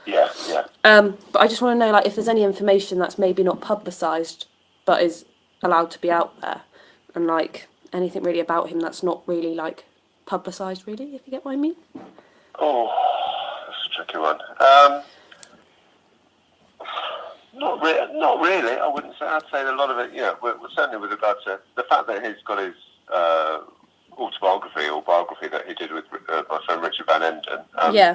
Yeah, yeah. But I just want to know, like, if there's any information that's maybe not publicised, but is allowed to be out there, and like anything really about him that's not really like publicised, really, if you get what I mean. Oh, that's a tricky one. Not really. I wouldn't say. I'd say a lot of it. Certainly with regard to the fact that he's got his autobiography or biography that he did with my friend Richard Van Enden.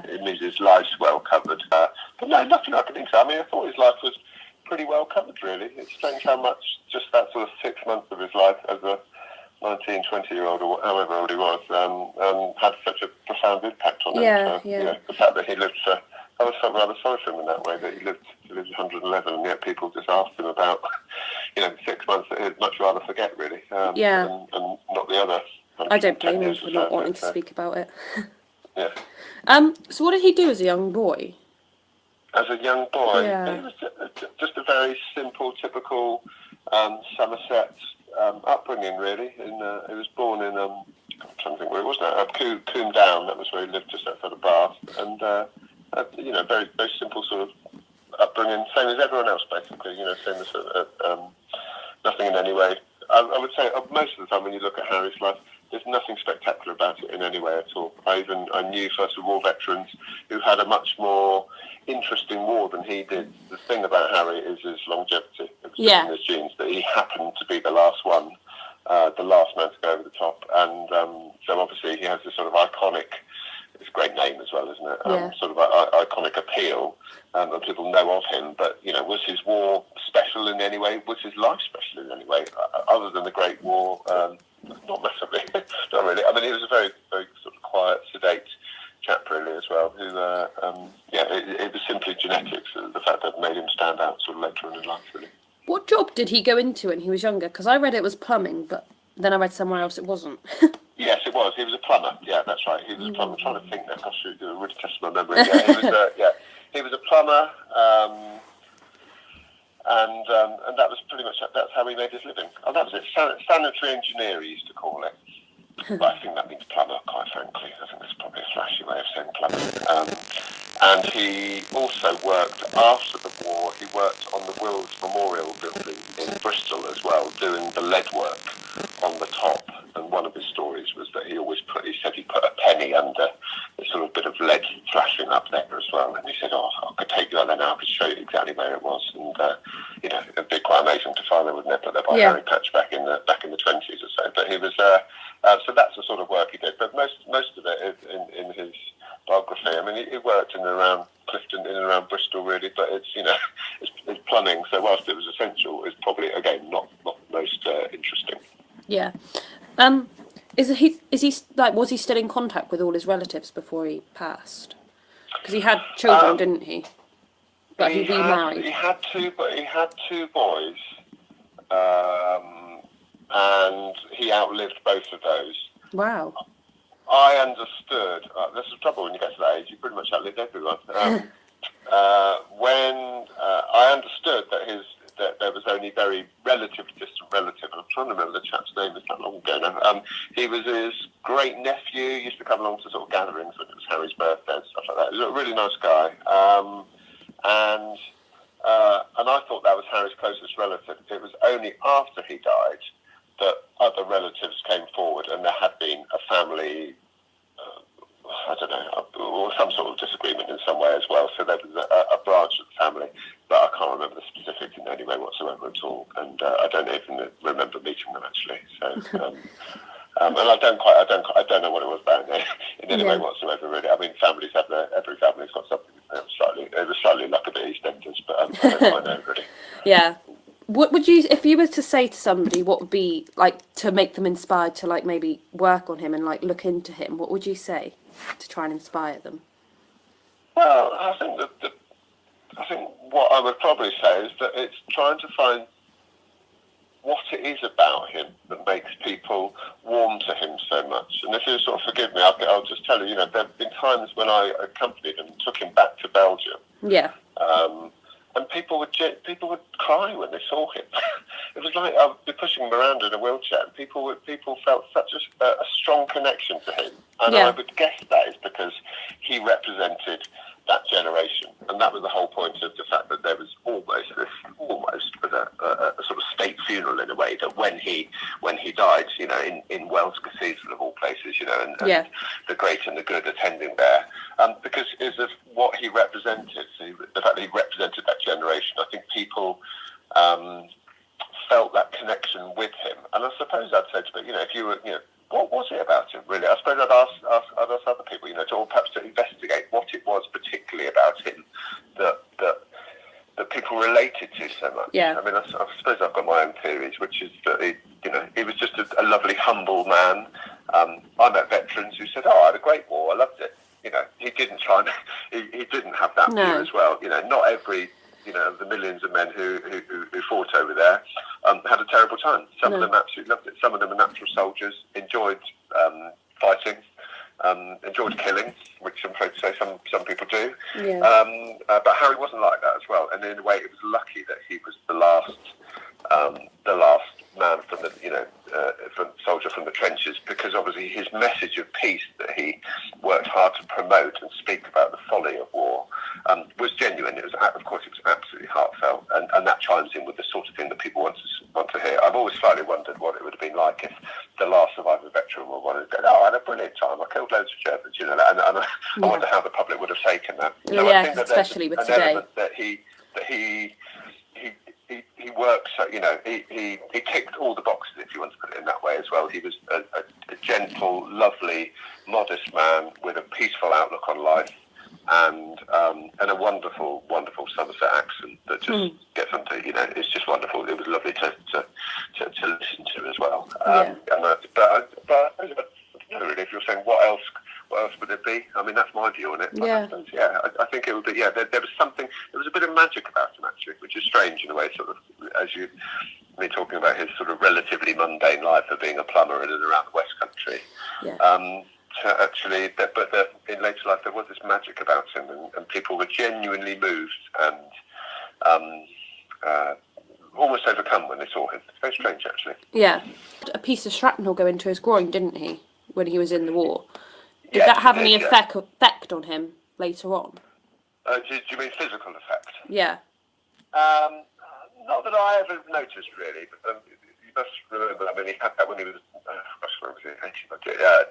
It means his life's well covered. But no, nothing I can think so. I mean, I thought his life was pretty well covered, really. It's strange how much just that sort of 6 months of his life as a 19, 20-year-old or however old he was had such a profound impact on him. The fact that he lived for... I was rather sorry for him in that way, that he lived 111, and yet people just asked him about, 6 months that he'd much rather forget, really, and not the other. I don't blame him for not wanting to speak about it. Yeah. So what did he do as a young boy? As a young boy, he was just a very simple, typical Somerset upbringing, very. He was born in I'm trying to think where it was now. Combe Down. That was where he lived, just outside of Bath, and very very simple sort of upbringing, same as everyone else, basically. Same as nothing in any way. I would say most of the time when you look at Harry's life, there's nothing spectacular about it in any way at all. I knew First World War veterans who had a much more interesting war than he did. The thing about Harry is his longevity. It was just in his genes that he happened to be the last one, the last man to go over the top, and so obviously he has this sort of iconic. It's a great name as well, isn't it? Sort of iconic appeal, and people know of him. But was his war special in any way? Was his life special in any way, other than the Great War? Not massively, not really. I mean, he was a very, very sort of quiet, sedate chap, really, as well. Who, it was simply genetics, the fact that made him stand out sort of later on in life, really. What job did he go into when he was younger? Because I read it was plumbing, but then I read somewhere else it wasn't. Yes, it was. He was a plumber. Yeah, that's right. He was a plumber. I'm trying to think now. Gosh, you're really testing my memory. Yeah, he was a plumber, and that was pretty much that's how he made his living. Oh, that was it. Sanitary engineer, he used to call it. But I think that means plumber, quite frankly. I think that's probably a flashy way of saying plumber. And he also worked after the war. He worked on the Wills Memorial Building in Bristol as well, doing the lead work on the top. And one of his stories was that he said he put a penny under a sort of bit of lead flashing up there as well. And he said, I could take you on there now, I could show you exactly where it was. And, it'd be quite amazing to find they wouldn't have put there by Harry Patch back in the 20s or so. But he was, so that's the sort of work he did. But most of it is in his biography. I mean, he worked in and around Clifton, in and around Bristol, really, but it's it's plumbing. So whilst it was essential, it's probably again not most interesting. Yeah. Was he still in contact with all his relatives before he passed? Because he had children, didn't he? But he remarried. He had two boys, and he outlived both of those. Wow. I understood. This is the trouble when you get to that age. You pretty much outlived everyone. When I understood that there was only very relatively distant relative, and I'm trying to remember the chap's name. It's not long ago now. He was his great nephew. Used to come along to sort of gatherings when it was Harry's birthday and stuff like that. He was a really nice guy, and I thought that was Harry's closest relative. It was only after he died that other relatives came forward, and there had been a family, I don't know, or some sort of disagreement in some way as well. So there was a branch of the family, but I can't remember the specifics in any way whatsoever at all. And I don't even remember meeting them actually. So, and I don't know what it was about in any way whatsoever. Really, I mean, families have every family's got something. It was slightly like a bit EastEnders, but I don't quite know really. Yeah. What would you, if you were to say to somebody, what would be like to make them inspired to like maybe work on him and like look into him? What would you say to try and inspire them? Well, I think what I would probably say is that it's trying to find what it is about him that makes people warm to him so much. And if you sort of forgive me, I'll just tell you, there have been times when I accompanied him and took him back to Belgium. Yeah. And people would cry when they saw him. It was like I would be pushing him around in a wheelchair, and people felt such a strong connection to him. And I would guess that is because he represented that generation. And that was the whole point of the fact that there was almost a sort of state funeral in a way, that when he died, you know, in Wells Cathedral of all places, you know, and the great and the good attending there, because of what he represented, the fact that he represented that generation. I think people felt that connection with him, and I suppose I'd say to people, you know, if you were, you know, what was it about him, really? I suppose I'd ask other people, you know, or perhaps to investigate what it was particularly about him that people related to so much. Yeah. I mean, I suppose I've got my own theories, which is that he was just a lovely, humble man. I met veterans who said, "Oh, I had a great war. I loved it." You know, he didn't try and he didn't have that view as well. You know, not every, you know, of the millions of men who fought over there had a terrible time. Some of them absolutely loved it. Some of them are natural soldiers, enjoyed fighting, enjoyed killing, which I'm afraid to say some people do. Yeah. But Harry wasn't like that as well. And in a way, it was lucky that he was the last man from the, you know, from soldier from the trenches, because obviously his message of peace that he worked hard to promote and speak about the folly of war was genuine. It was, of course, it was absolutely heartfelt, and that chimes in with the sort of thing that people want to hear. I've always slightly wondered what it would have been like if the last survivor veteran were one who'd go, "Oh, I had a brilliant time. I killed loads of Germans," you know, and I wonder how the public would have taken that. So I think that especially with today. That he works, you know, he ticked all the boxes, if you want to put it in that way as well. He was a gentle, lovely, modest man with a peaceful outlook on life, and a wonderful, wonderful Somerset accent that just gets under, you know, it's just wonderful. It was lovely to listen to as well. But I don't know really, if you're saying what else would it be? I mean, that's my view on it. Yeah. I think it would be, there was a bit of magic about him, actually, which is strange in a way, sort of, as me talking about his sort of relatively mundane life of being a plumber in and around the West Country. Yeah. Actually, but in later life there was this magic about him, and people were genuinely moved and almost overcome when they saw him. It's very strange, actually. Yeah. A piece of shrapnel go into his groin, didn't he, when he was in the war? Did that have any effect on him later on? Do you mean physical effect? Yeah. Not that I ever noticed, really. But, you must remember, I mean, he had that when he was,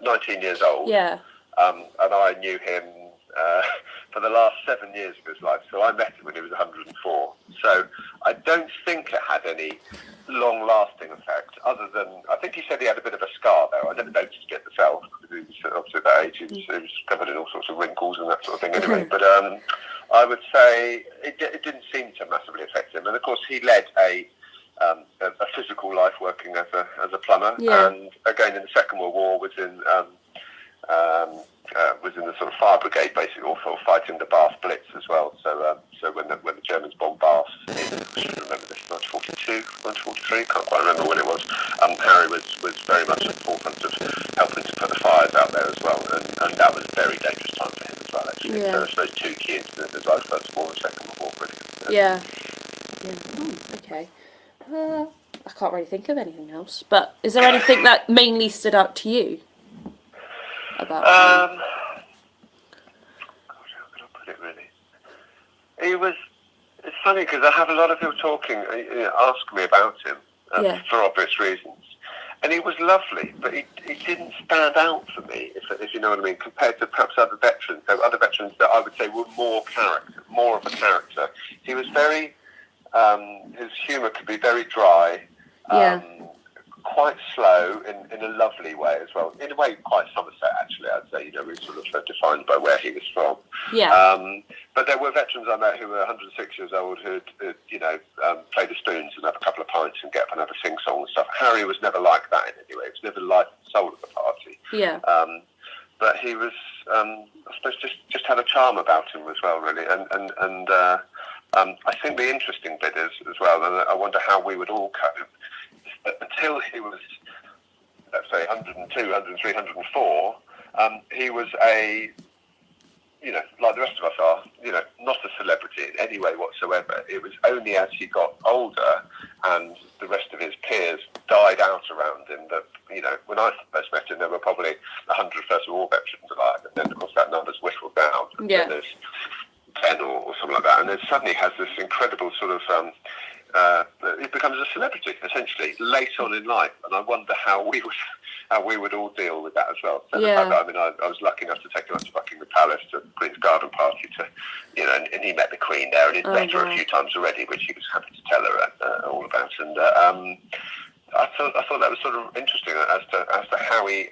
19 years old. Yeah. And I knew him for the last 7 years of his life. So I met him when he was 104. So I don't think it had any long-lasting effect, other than, I think he said he had a bit of a scar there. I never noticed it myself, because he was obviously at that age, he was covered in all sorts of wrinkles and that sort of thing anyway. But I would say it didn't seem to massively affect him. And of course, he led a physical life working as a plumber, and again in the Second World War was in the sort of fire brigade, basically, also fighting the Bath Blitz as well. So when the Germans bombed Bath in, I should remember this, 1942, 1943, can't quite remember when it was. Harry was very much at the forefront of helping to put the fires out there as well, and that was a very dangerous time for him as well, actually. So I suppose two key incidents as well, First War and Second World War, really. Yeah. Okay. I can't really think of anything else. But is there anything that mainly stood out to you about him? How could I put it, really? It's funny because I have a lot of people ask me about him for obvious reasons. And he was lovely, but he didn't stand out for me, if you know what I mean, compared to perhaps other veterans. There were other veterans that I would say were more of a character. He was very, his humour could be very dry, quite slow in a lovely way as well. In a way, quite Somerset, actually, I'd say, he was sort of defined by where he was from. Yeah. But there were veterans I met who were 106 years old who'd play the spoons and have a couple of pints and get up and have a sing-song and stuff. Harry was never like that in any way. He was never the life and soul of the party. Yeah. But he was, I suppose, just had a charm about him as well, really. And I think the interesting bit is, as well, and I wonder how we would all cope, until he was, let's say, 102, 103, 104, he was like the rest of us are, not a celebrity in any way whatsoever. It was only as he got older and the rest of his peers died out around him that, when I first met him, there were probably 100 First World War veterans alive, and then, of course, that number's whittled down. And there's 10 or something like that, and then suddenly has this incredible sort of it becomes a celebrity essentially late on in life, and I wonder how we would all deal with that as well. So the fact that, I mean, I was lucky enough to take him up to Buckingham Palace to Queen's Garden Party to, you know, and he met the Queen there, and he'd met her a few times already, which he was happy to tell her all about, and I thought that was sort of interesting as to how he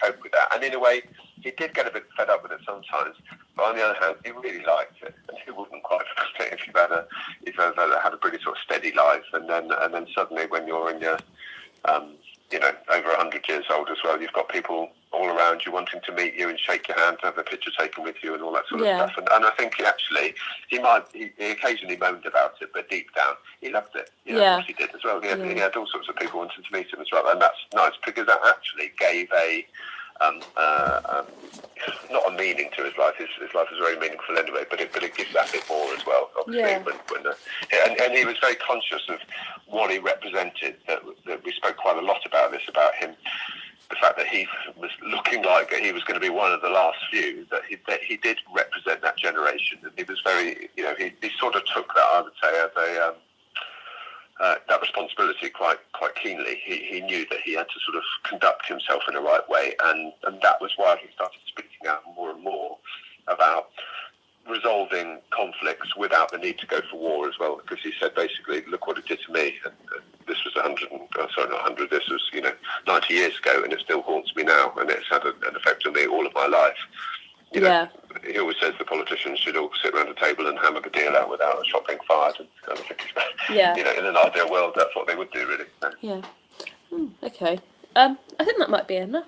coped with that. And in a way, he did get a bit fed up with it sometimes. But on the other hand, he really liked it, and who wouldn't quite like it if you've had a pretty sort of steady life, and then suddenly when you're in your you know, over 100 years old as well, you've got people all around you wanting to meet you and shake your hand, have a picture taken with you, and all that sort of stuff. And I think he occasionally moaned about it, but deep down he loved it. You know, of course he did as well. He had all sorts of people wanting to meet him as well, and that's nice because that actually gave a not a meaning to his life. His life is very meaningful anyway, but it gives that bit more as well. Obviously, and he was very conscious of what he represented. That we spoke quite a lot about this, about him. The fact that he was looking like he was going to be one of the last few, that he did represent that generation, and he was very, you know, he sort of took that, I would say, as a that responsibility quite keenly. He knew that he had to sort of conduct himself in the right way, and that was why he started speaking out more and more about resolving conflicts without the need to go for war as well, because he said basically, look what it did to me, and this was 100, this was, you know, 90 years ago, and it still haunts me now, and it's had an effect on me all of my life. You know, he always says the politicians should all sit around a table and hammer the deal out without a shot being fired, and I think, you know, in an ideal world, that's what they would do, really. Okay. I think that might be enough.